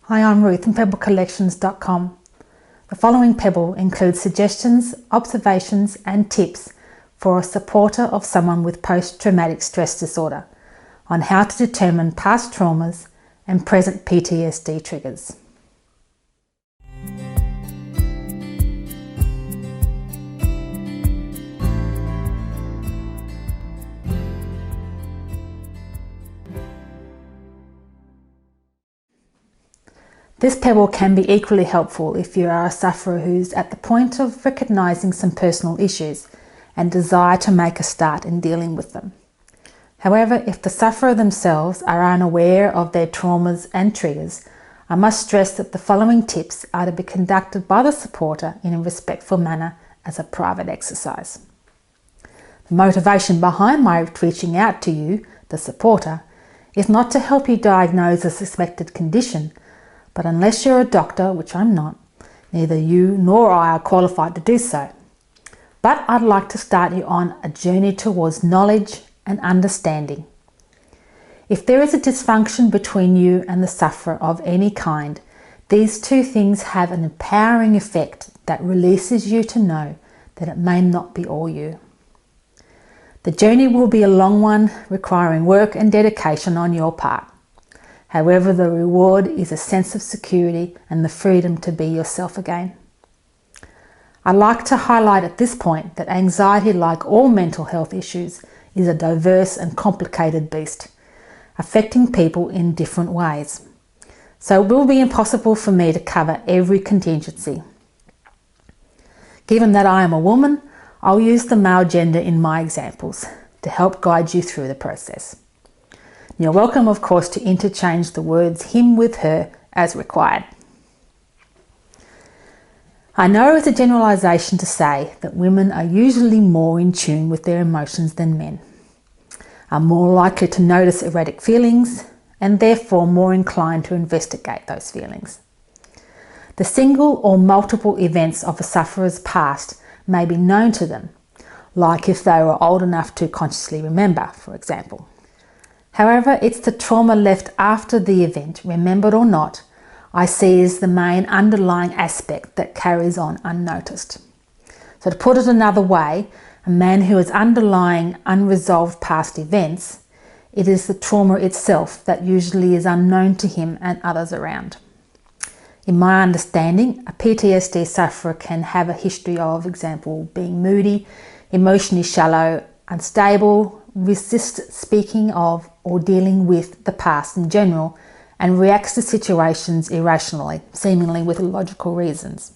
Hi, I'm Ruth from pebblecollections.com. The following pebble includes suggestions, observations and tips for a supporter of someone with post-traumatic stress disorder on how to determine past traumas and present PTSD triggers. This pebble can be equally helpful if you are a sufferer who's at the point of recognising some personal issues and desire to make a start in dealing with them. However, if the sufferer themselves are unaware of their traumas and triggers, I must stress that the following tips are to be conducted by the supporter in a respectful manner as a private exercise. The motivation behind my reaching out to you, the supporter, is not to help you diagnose a suspected condition, but unless you're a doctor, which I'm not, neither you nor I are qualified to do so. But I'd like to start you on a journey towards knowledge and understanding. If there is a dysfunction between you and the sufferer of any kind, these two things have an empowering effect that releases you to know that it may not be all you. The journey will be a long one, requiring work and dedication on your part. However, the reward is a sense of security and the freedom to be yourself again. I'd like to highlight at this point that anxiety, like all mental health issues, is a diverse and complicated beast, affecting people in different ways. So it will be impossible for me to cover every contingency. Given that I am a woman, I'll use the male gender in my examples to help guide you through the process. You're welcome, of course, to interchange the words him with her as required. I know it's a generalisation to say that women are usually more in tune with their emotions than men, are more likely to notice erratic feelings, and therefore more inclined to investigate those feelings. The single or multiple events of a sufferer's past may be known to them, like if they were old enough to consciously remember, for example. However, it's the trauma left after the event, remembered or not, I see as the main underlying aspect that carries on unnoticed. So to put it another way, a man who has underlying unresolved past events, it is the trauma itself that usually is unknown to him and others around. In my understanding, a PTSD sufferer can have a history of, example, being moody, emotionally shallow, unstable, resist speaking of or dealing with the past in general, and reacts to situations irrationally, seemingly with illogical reasons.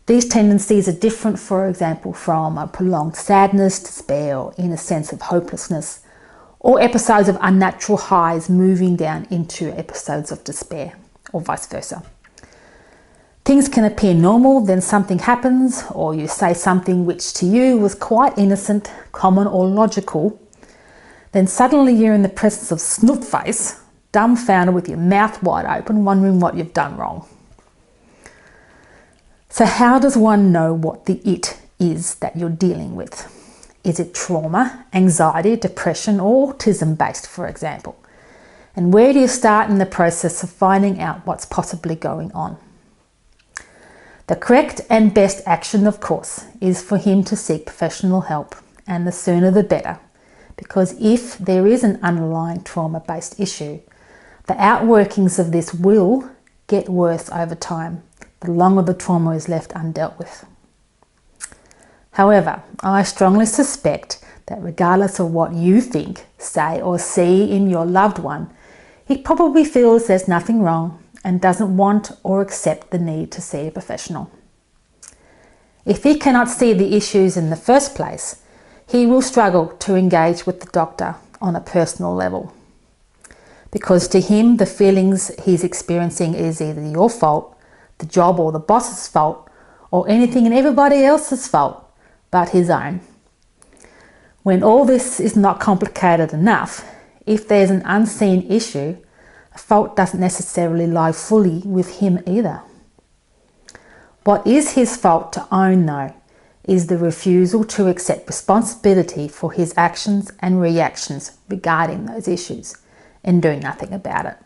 These tendencies are different, for example, from a prolonged sadness, despair, or inner sense of hopelessness, or episodes of unnatural highs moving down into episodes of despair, or vice versa. Things can appear normal, then something happens, or you say something which to you was quite innocent, common or logical. Then suddenly you're in the presence of snoof face, dumbfounded with your mouth wide open, wondering what you've done wrong. So how does one know what the it is that you're dealing with? Is it trauma, anxiety, depression, or autism based, for example? And where do you start in the process of finding out what's possibly going on? The correct and best action, of course, is for him to seek professional help, and the sooner the better, because if there is an underlying trauma-based issue, the outworkings of this will get worse over time, the longer the trauma is left undealt with. However, I strongly suspect that regardless of what you think, say or see in your loved one, he probably feels there's nothing wrong and doesn't want or accept the need to see a professional. If he cannot see the issues in the first place, he will struggle to engage with the doctor on a personal level. Because to him, the feelings he's experiencing is either your fault, the job or the boss's fault, or anything and everybody else's fault but his own. When all this is not complicated enough, if there's an unseen issue, fault doesn't necessarily lie fully with him either. What is his fault to own, though, is the refusal to accept responsibility for his actions and reactions regarding those issues and do nothing about it.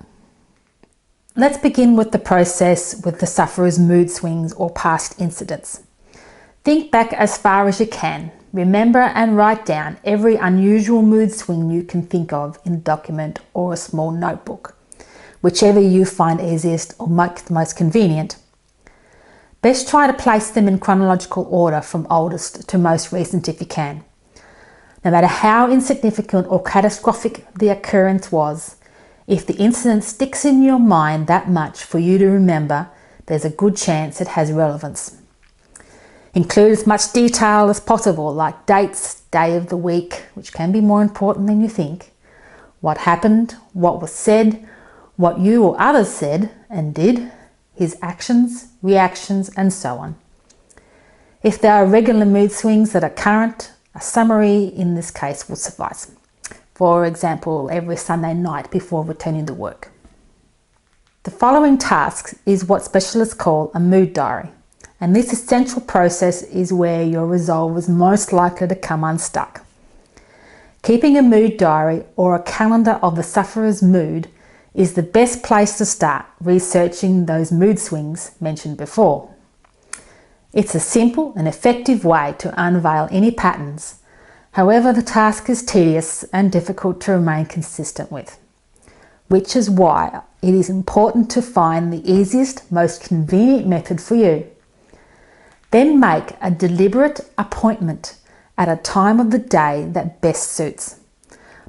Let's begin with the process with the sufferer's mood swings or past incidents. Think back as far as you can. Remember and write down every unusual mood swing you can think of in a document or a small notebook, whichever you find easiest or most convenient. Best try to place them in chronological order from oldest to most recent if you can. No matter how insignificant or catastrophic the occurrence was, if the incident sticks in your mind that much for you to remember, there's a good chance it has relevance. Include as much detail as possible, like dates, day of the week, which can be more important than you think, what happened, what was said, what you or others said and did, his actions, reactions, and so on. If there are regular mood swings that are current, a summary in this case will suffice. For example, every Sunday night before returning to work. The following task is what specialists call a mood diary, and this essential process is where your resolve is most likely to come unstuck. Keeping a mood diary or a calendar of the sufferer's mood is the best place to start researching those mood swings mentioned before. It's a simple and effective way to unveil any patterns. However, the task is tedious and difficult to remain consistent with, which is why it is important to find the easiest, most convenient method for you. Then make a deliberate appointment at a time of the day that best suits.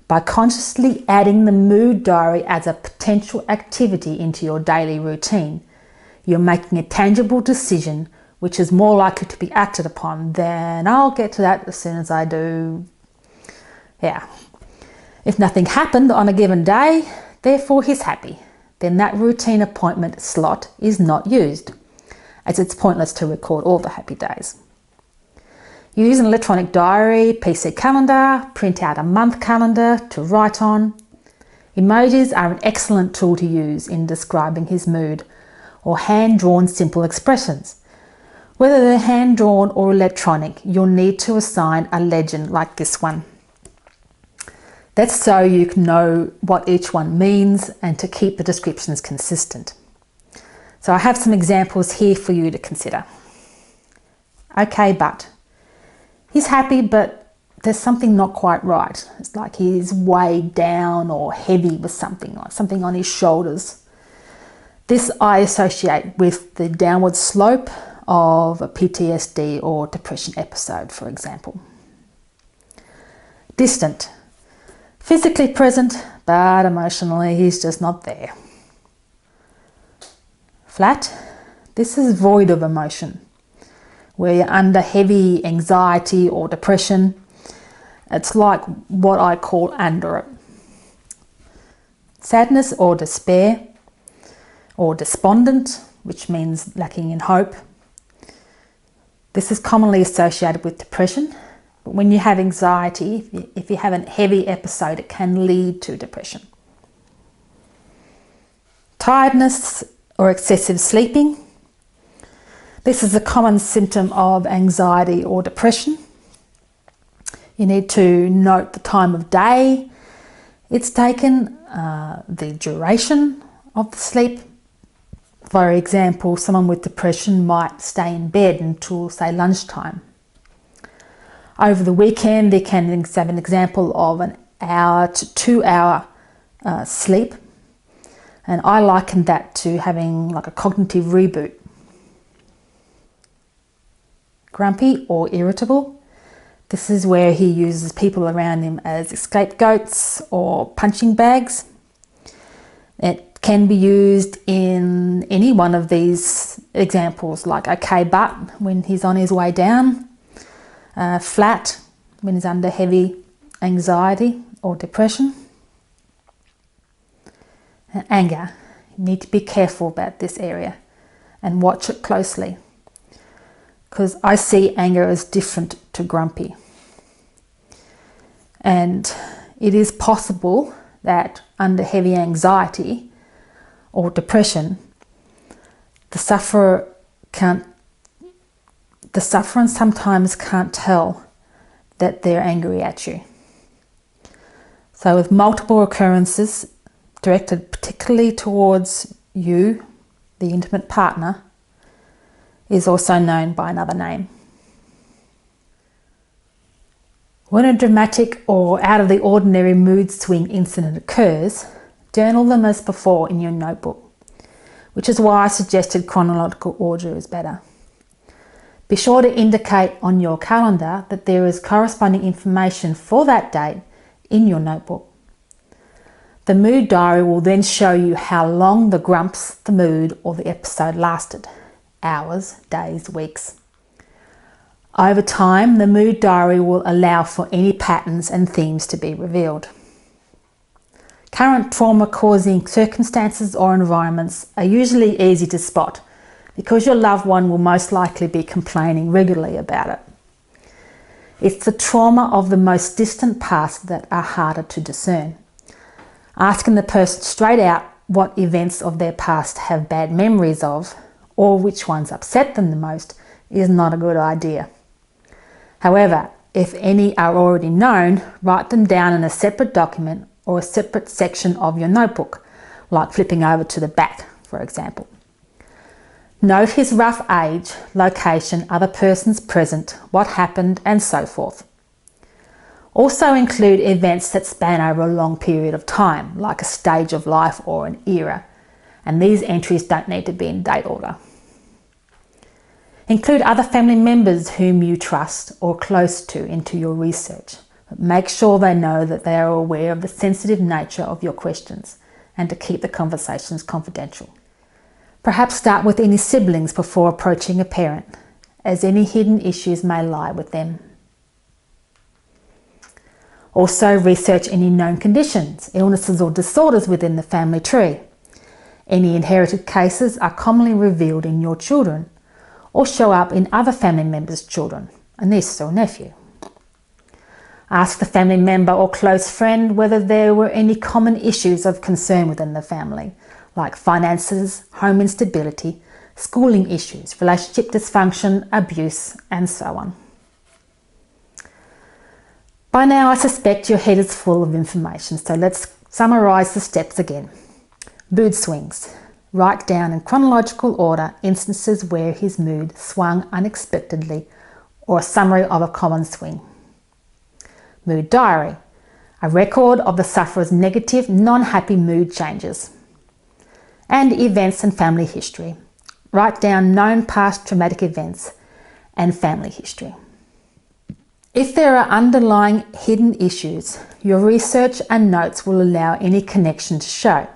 By consciously adding the mood diary as a potential activity into your daily routine, you're making a tangible decision which is more likely to be acted upon than I'll get to that as soon as I do. Yeah. If nothing happened on a given day, therefore he's happy, then that routine appointment slot is not used, as it's pointless to record all the happy days. Use an electronic diary, PC calendar, print out a month calendar to write on. Emojis are an excellent tool to use in describing his mood, or hand-drawn simple expressions. Whether they're hand-drawn or electronic, you'll need to assign a legend like this one. That's so you can know what each one means and to keep the descriptions consistent. So I have some examples here for you to consider. Okay, but he's happy, but there's something not quite right. It's like he's weighed down or heavy with something, like something on his shoulders. This I associate with the downward slope of a PTSD or depression episode, for example. Distant. Physically present, but emotionally he's just not there. Flat. This is void of emotion, where you're under heavy anxiety or depression. It's like what I call under it. Sadness or despair, or despondent, which means lacking in hope. This is commonly associated with depression, but when you have anxiety, if you have a heavy episode, it can lead to depression. Tiredness or excessive sleeping. This is a common symptom of anxiety or depression. You need to note the time of day it's taken, the duration of the sleep. For example, someone with depression might stay in bed until, say, lunchtime. Over the weekend, they can have an example of an hour to 2 hour sleep. And I liken that to having like a cognitive reboot. Grumpy or irritable. This is where he uses people around him as scapegoats or punching bags. It can be used in any one of these examples, like okay, but when he's on his way down, flat when he's under heavy anxiety or depression. And anger. You need to be careful about this area and watch it closely, because I see anger as different to grumpy. And it is possible that under heavy anxiety or depression, the sufferer sometimes can't tell that they're angry at you. So with multiple occurrences directed particularly towards you, the intimate partner, is also known by another name. When a dramatic or out of the ordinary mood swing incident occurs, journal them as before in your notebook, which is why I suggested chronological order is better. Be sure to indicate on your calendar that there is corresponding information for that date in your notebook. The mood diary will then show you how long the grumps, the mood, or the episode lasted: hours, days, weeks. Over time, the mood diary will allow for any patterns and themes to be revealed. Current trauma-causing circumstances or environments are usually easy to spot because your loved one will most likely be complaining regularly about it. It's the trauma of the most distant past that are harder to discern. Asking the person straight out what events of their past have bad memories of, or which ones upset them the most, is not a good idea. However, if any are already known, write them down in a separate document or a separate section of your notebook, like flipping over to the back, for example. Note his rough age, location, other persons present, what happened, and so forth. Also include events that span over a long period of time, like a stage of life or an era, and these entries don't need to be in date order. Include other family members whom you trust or close to into your research, but make sure they know that they are aware of the sensitive nature of your questions and to keep the conversations confidential. Perhaps start with any siblings before approaching a parent, as any hidden issues may lie with them. Also research any known conditions, illnesses or disorders within the family tree. Any inherited cases are commonly revealed in your children or show up in other family members' children, a niece or nephew. Ask the family member or close friend whether there were any common issues of concern within the family, like finances, home instability, schooling issues, relationship dysfunction, abuse, and so on. By now, I suspect your head is full of information, so let's summarise the steps again. Mood swings. Write down in chronological order instances where his mood swung unexpectedly or a summary of a common swing. Mood diary. A record of the sufferer's negative, non-happy mood changes. And events and family history. Write down known past traumatic events and family history. If there are underlying hidden issues, your research and notes will allow any connection to show.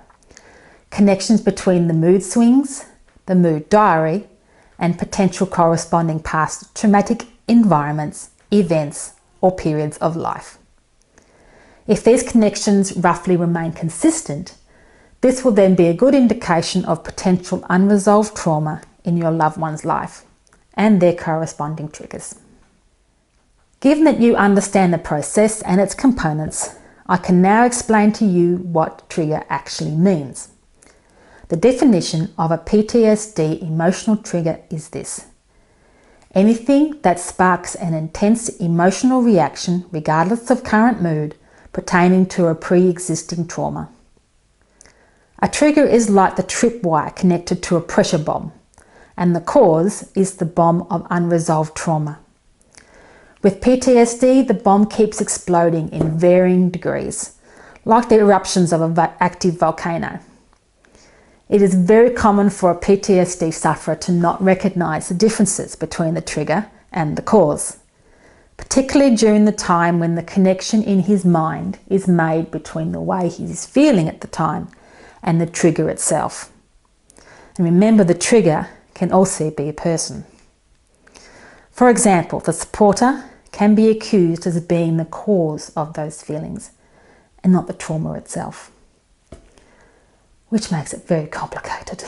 Connections between the mood swings, the mood diary, and potential corresponding past traumatic environments, events, or periods of life. If these connections roughly remain consistent, this will then be a good indication of potential unresolved trauma in your loved one's life and their corresponding triggers. Given that you understand the process and its components, I can now explain to you what trigger actually means. The definition of a PTSD emotional trigger is this: anything that sparks an intense emotional reaction, regardless of current mood, pertaining to a pre-existing trauma. A trigger is like the tripwire connected to a pressure bomb, and the cause is the bomb of unresolved trauma. With PTSD, the bomb keeps exploding in varying degrees, like the eruptions of an active volcano. It is very common for a PTSD sufferer to not recognise the differences between the trigger and the cause, particularly during the time when the connection in his mind is made between the way he is feeling at the time and the trigger itself. And remember, the trigger can also be a person. For example, the supporter can be accused as being the cause of those feelings and not the trauma itself, which makes it very complicated.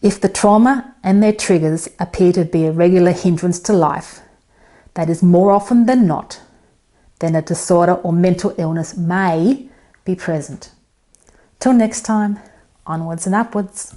If the trauma and their triggers appear to be a regular hindrance to life, that is more often than not, then a disorder or mental illness may be present. Till next time, onwards and upwards.